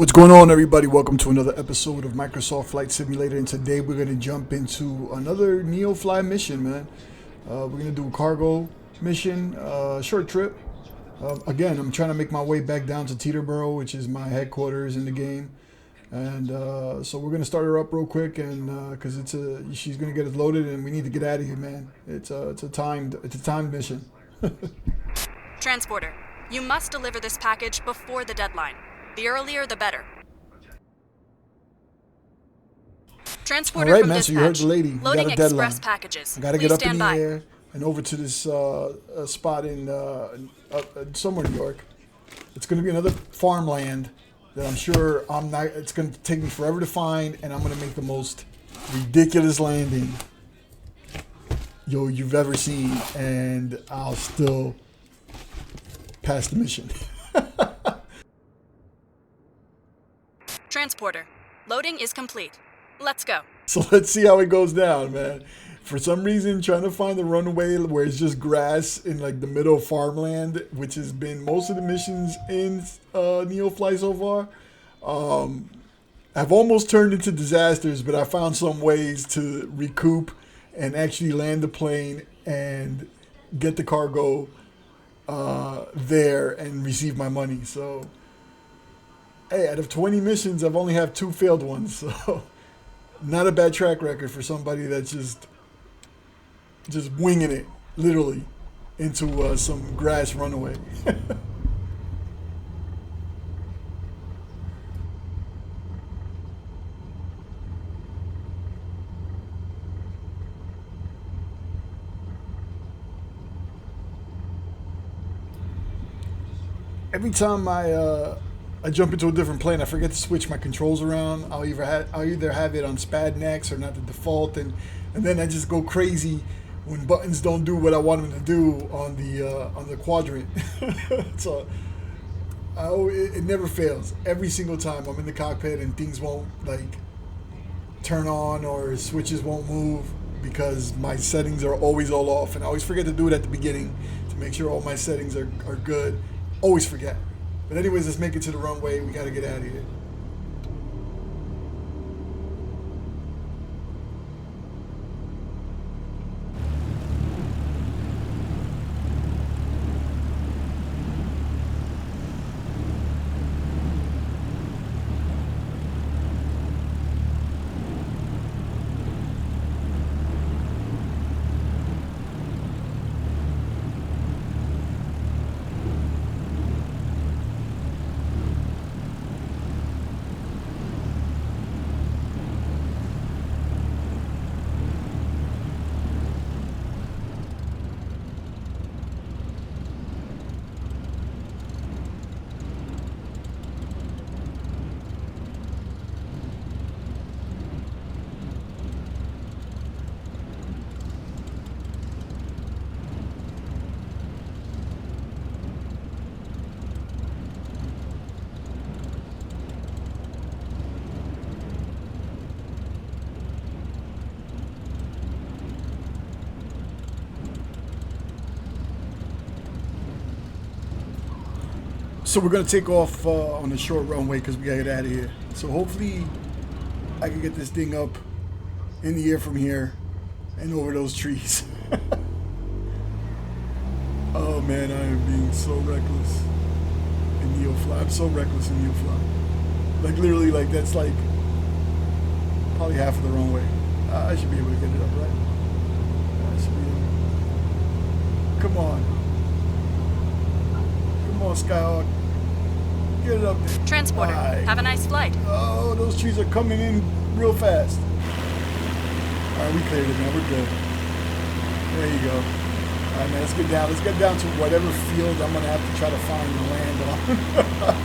What's going on, everybody? Welcome to another episode of Microsoft Flight Simulator, and today we're going to jump into another Neofly mission, man. We're going to do a cargo mission, short trip. Again, I'm trying to make my way back down to Teterboro, which is my headquarters in the game. And so we're going to start her up real quick, and because she's going to get us loaded, and we need to get out of here, man. It's a timed mission. Transporter, you must deliver this package before the deadline. The earlier, the better. Transporter All right, from man. dispatch. So you heard the lady. We Loading got a deadline. express packages. I got to Please get up in stand the by. air and over to this spot in somewhere in New York. It's going to be another farmland that I'm sure it's going to take me forever to find, and I'm going to make the most ridiculous landing you've ever seen, and I'll still pass the mission. Transporter, loading is complete. Let's go. So let's see how it goes down, man. For some reason, trying to find the runway where it's just grass in like the middle of farmland, which has been most of the missions in Neofly so far, have almost turned into disasters, but I found some ways to recoup and actually land the plane and get the cargo there and receive my money. So, hey, out of 20 missions, I've only have 2 failed ones. So, not a bad track record for somebody that's just winging it, literally, into some grass runaway. Every time I jump into a different plane, I forget to switch my controls around. I'll either have it on SPAD next or not the default, and then I just go crazy when buttons don't do what I want them to do on the quadrant. So it never fails. Every single time I'm in the cockpit and things won't like turn on or switches won't move because my settings are always all off, and I always forget to do it at the beginning to make sure all my settings are good. Always forget. But anyways, let's make it to the runway. We got to get out of here. So we're going to take off on a short runway because we got to get out of here. So hopefully I can get this thing up in the air from here and over those trees. Oh man, I am being so reckless in Neofly. I'm so reckless in Neofly. Like literally, like that's like probably half of the runway. I should be able to get it up, right? I should be able. Come on. Come on, Skyhawk. Get it up there. Transporter, have a nice flight. Oh, those trees are coming in real fast. All right, we cleared it, man. We're good. There you go. All right, man, let's get down. Let's get down to whatever field I'm going to have to try to find and land on.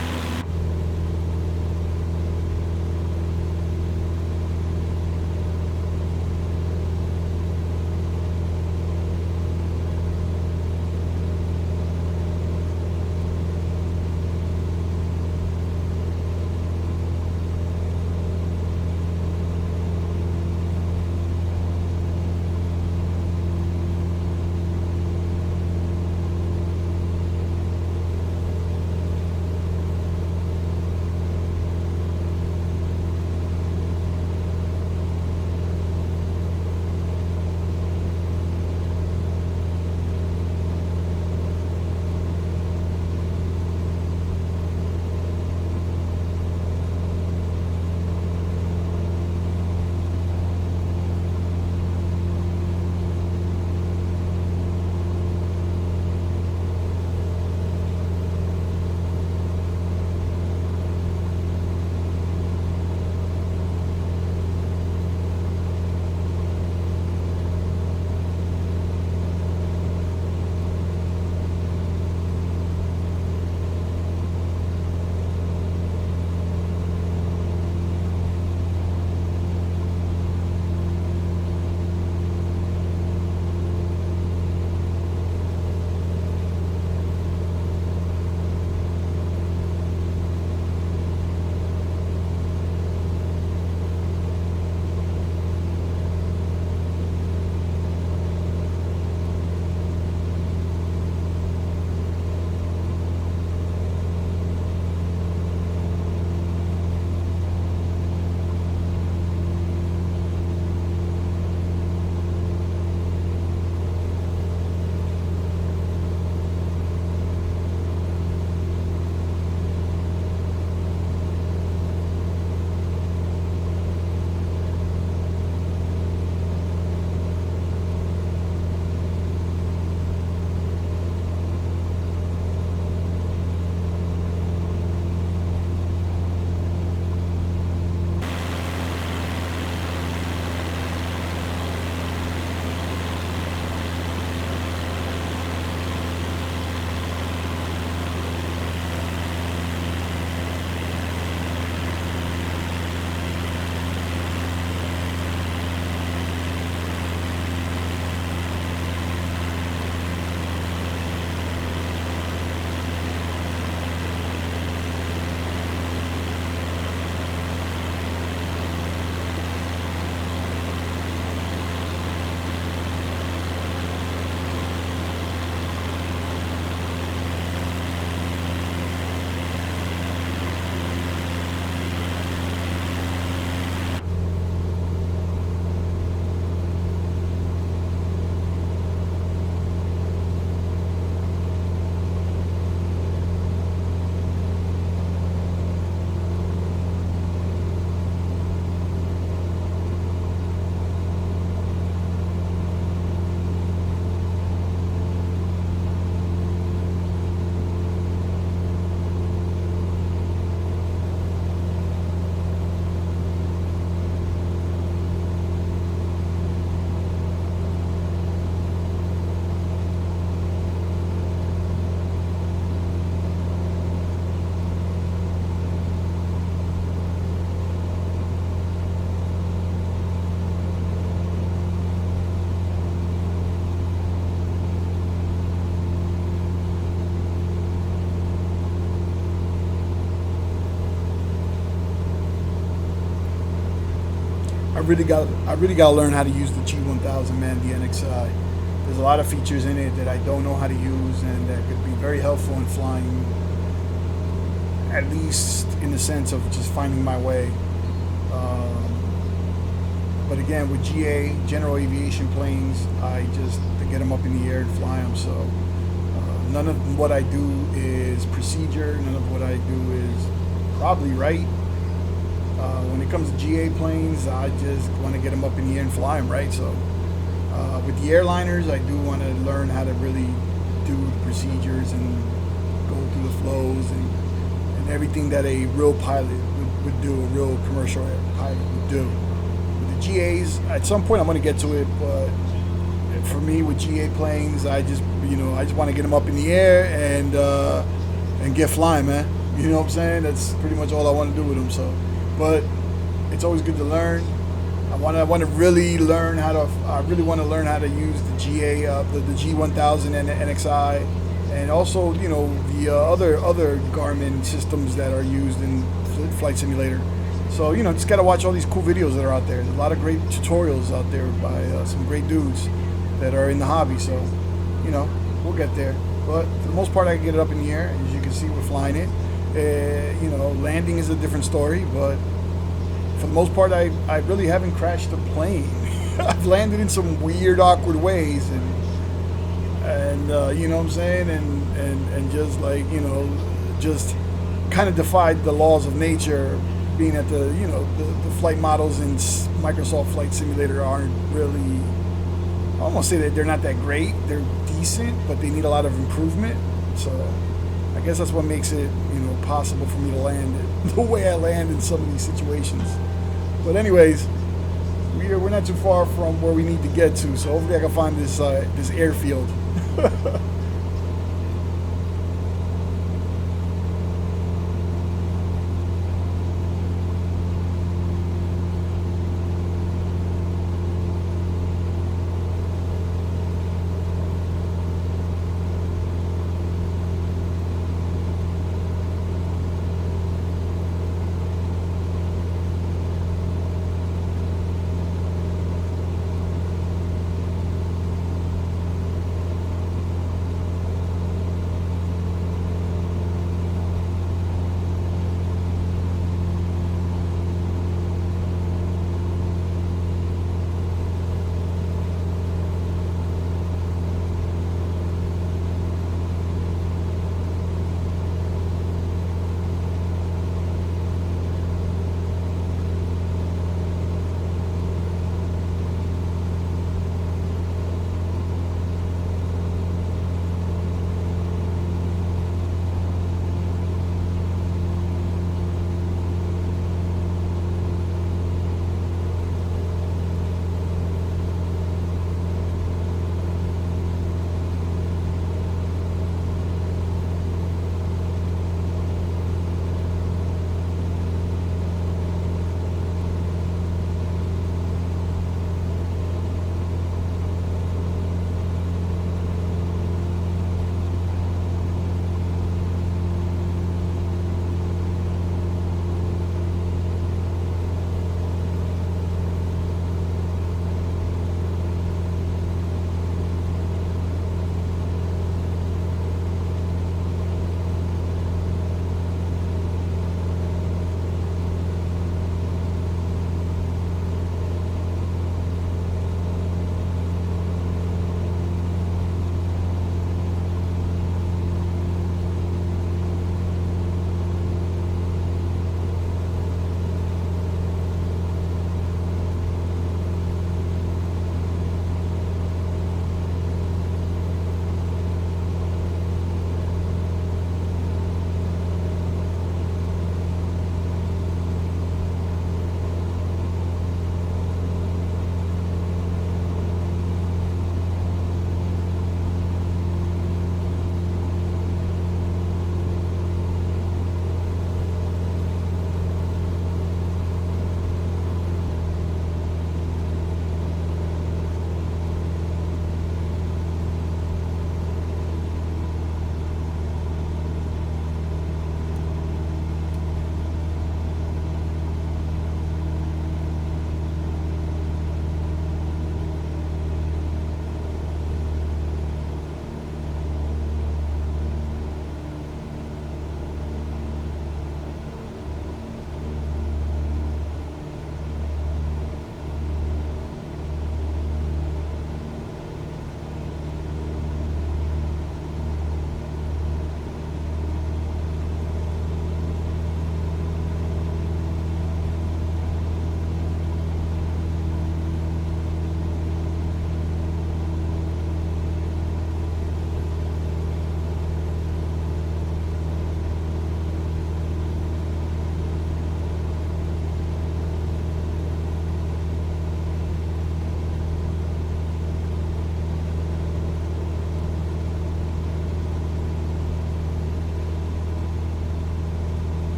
I really got to learn how to use the G1000, man, the NXI. There's a lot of features in it that I don't know how to use, and that could be very helpful in flying, at least in the sense of just finding my way. But again, with GA, general aviation planes, I just to get them up in the air and fly them. So none of what I do is procedure. None of what I do is probably right. When it comes to GA planes, I just want to get them up in the air and fly them, right? So with the airliners, I do want to learn how to really do the procedures and go through the flows and everything that a real pilot would do, a real commercial pilot would do. With the GAs, at some point I'm going to get to it, but for me with GA planes, I just want to get them up in the air and get flying, man. You know what I'm saying? That's pretty much all I want to do with them. So, but it's always good to learn. I want to really learn how to. I really want to learn how to use the GA, the G1000 and the NXI, and also the other Garmin systems that are used in Flight Simulator. So just gotta watch all these cool videos that are out there. There's a lot of great tutorials out there by some great dudes that are in the hobby. So we'll get there. But for the most part, I can get it up in the air. As you can see, we're flying it. Landing is a different story, but for the most part, I really haven't crashed a plane. I've landed in some weird, awkward ways, and you know what I'm saying, and just like just kind of defied the laws of nature. Being that the flight models in Microsoft Flight Simulator aren't really. I almost say that they're not that great. They're decent, but they need a lot of improvement. So I guess that's what makes it possible for me to land it the way I land in some of these situations. But anyways, we're not too far from where we need to get to, so hopefully I can find this airfield.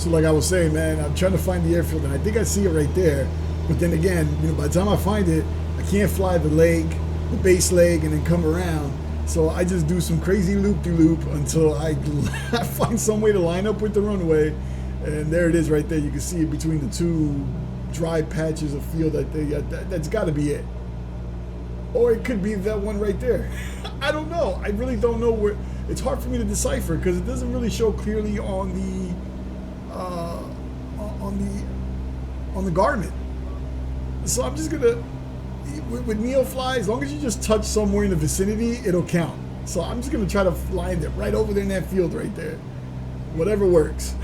So like I was saying, man, I'm trying to find the airfield, and I think I see it right there. But then again, by the time I find it, I can't fly the leg, the base leg, and then come around. So I just do some crazy loop-de-loop until I find some way to line up with the runway. And there it is right there. You can see it between the two dry patches of field. That's got to be it. Or it could be that one right there. I don't know. I really don't know where. It's hard for me to decipher because it doesn't really show clearly on the garment. So I'm just gonna, with Neofly, as long as you just touch somewhere in the vicinity, it'll count. So I'm just gonna try to line it right over there in that field right there. Whatever works.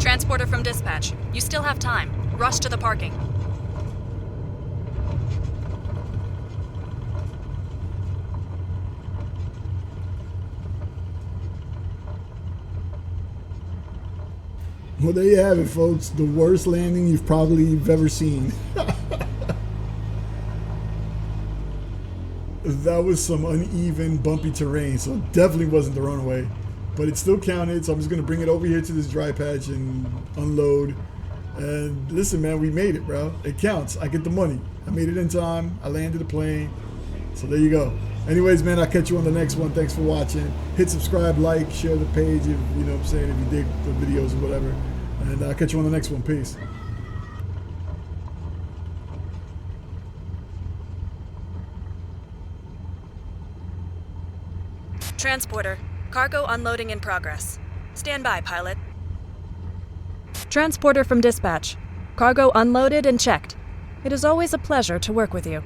Transporter from dispatch. You still have time. Rush to the parking. Well, there you have it, folks. The worst landing you've probably ever seen. That was some uneven, bumpy terrain, so it definitely wasn't the runway. But it still counted, so I'm just going to bring it over here to this dry patch and unload. And listen, man, we made it, bro. It counts. I get the money. I made it in time. I landed the plane. So there you go. Anyways, man, I'll catch you on the next one. Thanks for watching. Hit subscribe, like, share the page if, you know what I'm saying, if you dig the videos or whatever. And I'll catch you on the next one. Peace. Transporter. Cargo unloading in progress. Stand by, pilot. Transporter from dispatch. Cargo unloaded and checked. It is always a pleasure to work with you.